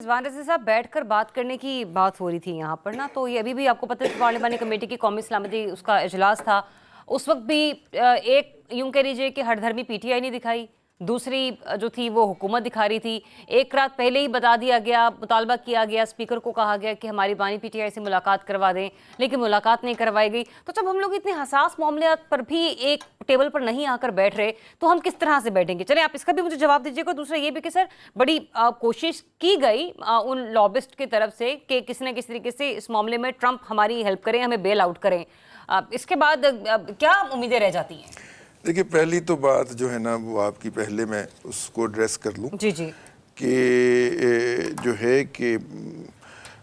रिजवान रज़ी साहब बैठ कर बात करने की बात हो रही थी यहाँ पर ना, तो ये अभी भी आपको पता है पार्लिमानी कमेटी की कौमी सलामती उसका इजलास था। उस वक्त भी एक यूं कह लीजिए कि हरधर्मी पीटीआई नहीं दिखाई, दूसरी जो थी वो हुकूमत दिखा रही थी। एक रात पहले ही बता दिया गया, मुतालबा किया गया, स्पीकर को कहा गया कि हमारी बानी पीटीआई से मुलाकात करवा दें, लेकिन मुलाकात नहीं करवाई गई। तो जब हम लोग इतने हसास मामले पर भी एक टेबल पर नहीं आकर बैठ रहे तो हम किस तरह से बैठेंगे? चलें आप इसका भी मुझे जवाब दीजिएगा। दूसरा ये भी कि सर बड़ी कोशिश की गई उन लॉबिस्ट की तरफ से कि किसी न किसी तरीके से इस मामले में ट्रंप हमारी हेल्प करें, हमें बेल आउट करें। इसके बाद क्या उम्मीदें रह जाती हैं? देखिए, पहली तो बात जो है ना वो आपकी, पहले मैं उसको एड्रेस कर लूँ जी जी कि जो है कि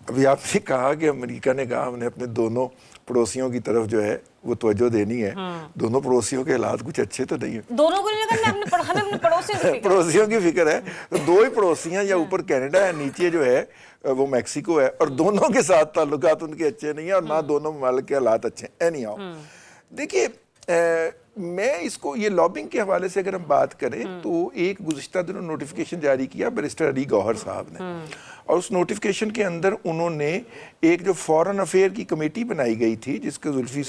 अभी आपने कहा कि अमेरिका ने कहा हमने अपने दोनों पड़ोसियों की तरफ जो है वो तवज्जो देनी है। दोनों पड़ोसियों के हालात कुछ अच्छे तो नहीं है। दोनों को नहीं लगा, हमें अपने पड़ोसियों की फिक्र है। तो दो ही पड़ोसियां, या ऊपर कनाडा है, नीचे जो है वो मैक्सिको है, और दोनों के साथ ताल्लुकात उनके अच्छे नहीं है और ना दोनों ममालिक के हालात अच्छे हैं। एनी हाउ, देखिए मैं इसको, ये लॉबिंग के हवाले से अगर हम बात करें तो एक गुज़िश्ता दिनों नोटिफिकेशन जारी किया बैरिस्टर अली गौहर साहब ने, और उस नोटिफिकेशन के अंदर उन्होंने एक जो फॉरेन अफेयर की कमेटी बनाई गई थी जिसके जुल्फी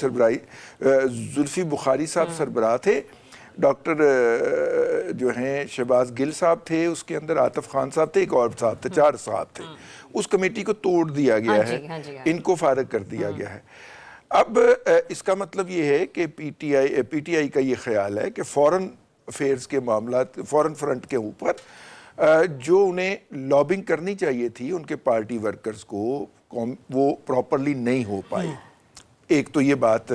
बुखारी साहब सरबराह थे, डॉक्टर जो हैं शहबाज गिल साहब थे, उसके अंदर आतिफ खान साहब थे, एक और साहब थे, 4 साहब थे। उस कमेटी को तोड़ दिया गया है, इनको फारिग कर दिया गया है। अब इसका मतलब ये है कि पीटीआई का ये ख्याल है कि फॉरेन अफेयर्स के मामला, फॉरेन फ्रंट के ऊपर जो उन्हें लॉबिंग करनी चाहिए थी उनके पार्टी वर्कर्स को, वो प्रॉपरली नहीं हो पाई। एक तो ये बात,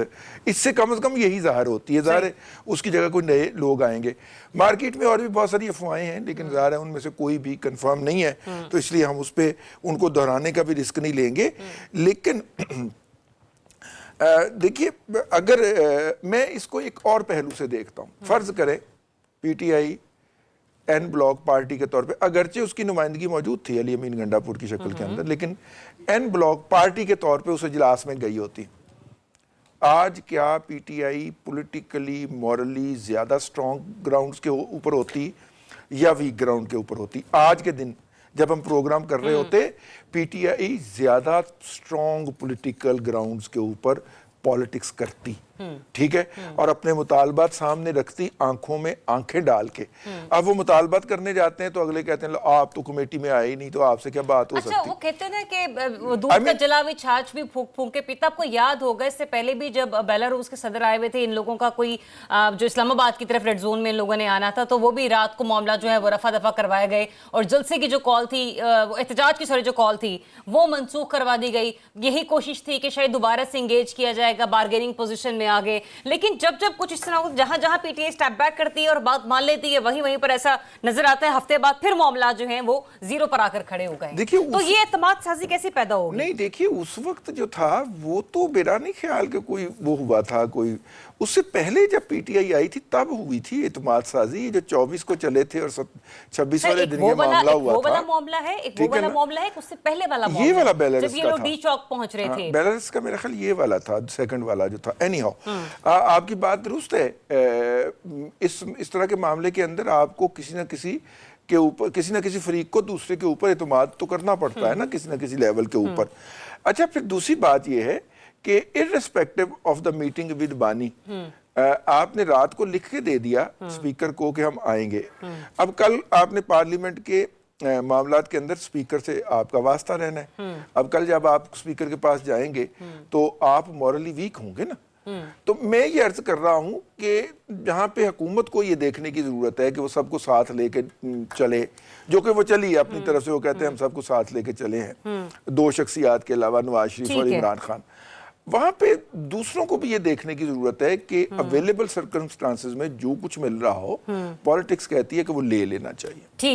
इससे कम से कम यही ज़ाहिर होती है। ज़ाहिर है उसकी जगह कोई नए लोग आएंगे। मार्केट में और भी बहुत सारी अफवाहें हैं, लेकिन ज़ाहिर है उनमें से कोई भी कंफर्म नहीं है, तो इसलिए हम उस पर उनको दोहराने का भी रिस्क नहीं लेंगे। लेकिन देखिए, अगर मैं इसको एक और पहलू से देखता हूँ, फर्ज करें पीटीआई एन ब्लॉक पार्टी के तौर पे, अगरचे उसकी नुमाइंदगी मौजूद थी अली अमीन गंडापुर की शक्ल के अंदर, लेकिन एन ब्लॉक पार्टी के तौर पे उस इजलास में गई होती, आज क्या पीटीआई पॉलिटिकली मॉरली ज़्यादा स्ट्रॉन्ग ग्राउंड्स के ऊपर होती या वीक ग्राउंड के ऊपर होती? आज के दिन जब हम प्रोग्राम कर रहे होते, पीटीआई ज़्यादा स्ट्रॉन्ग पॉलिटिकल ग्राउंड्स के ऊपर पॉलिटिक्स करती, ठीक है, और अपने मुतालबात सामने रखती, आंखों में आंखें डाल के। अब वो मुतालबात करने जाते हैं तो अगले कहते हैं आप तो कमेटी में आए ही नहीं, तो आपसे क्या बात हो सकती? अच्छा, वो कहते हैं ना कि दूध का जला हुई छाछ भी फूंक फूंक के पीता। आपको याद होगा इससे पहले भी जब बेलारूस के सदर आए हुए थे, इन लोगों का कोई जो इस्लामाबाद की तरफ रेड जोन में इन लोगों ने आना था, तो वो भी रात को मामला जो है वो रफा दफा करवाए गए, और जलसे की जो कॉल थी, एहतजाज की जो कॉल थी वो मनसूख करवा दी गई। यही कोशिश थी कि शायद दोबारा से इंगेज किया जाएगा, बार्गेनिंग पोजीशन में आ गए। लेकिन जब जब कुछ इस तरह जहां जहां पीटीआई स्टेप बैक करती है और बात मान लेती है, वहीं पर ऐसा नजर आता है हफ्ते बाद फिर मामला जो है वो जीरो पर आकर खड़े हो गए। देखिए, तो ये एतमाद साजी कैसे पैदा होगी? नहीं, देखिए उस वक्त जो था वो तो मेरा नहीं ख्याल कि कोई वो हुआ था, कोई उससे पहले जब पीटीआई आई थी तब हुई थी एतमाद साजी, जो 24 को चले थे और 26 वाले दिन ये मामला हुआ था। वो वाला मामला है, एक वो वाला मामला है, उससे पहले वाला मामला, ये वाला बेलारूस जब ये लोग डी चौक पहुंच रहे थे। बेलारूस का मेरा ख्याल ये वाला था, सेकंड वाला जो था। एनी हाउ, आपकी बात दुरुस्त है। इस तरह के मामले के अंदर आपको किसी न किसी के ऊपर, किसी न किसी फरीक को दूसरे के ऊपर एतमाद तो करना पड़ता है ना, किसी न किसी लेवल के ऊपर। अच्छा, फिर दूसरी बात ये है कि irrespective of the meeting with बानी, आपने रात को लिख के दे दिया स्पीकर को कि हम आएंगे। अब कल आपने पार्लियामेंट के मामलात के अंदर स्पीकर से आपका वास्ता रहना है। अब कल जब आप स्पीकर के पास जाएंगे तो आप मॉरली वीक होंगे ना। तो मैं ये अर्ज कर रहा हूं कि जहां पे हुकूमत को ये देखने की जरूरत है कि वो सबको साथ लेके चले, जो कि वो चली है अपनी तरफ से, वो कहते हैं हम सबको साथ लेके चले हैं, 2 शख्सियात के अलावा नवाज शरीफ और इमरान खान। वहां पे दूसरों को भी ये देखने की जरूरत है कि अवेलेबल सर्कमस्टांसेस में जो कुछ मिल रहा हो, पॉलिटिक्स कहती है कि वो ले लेना चाहिए। ठीक।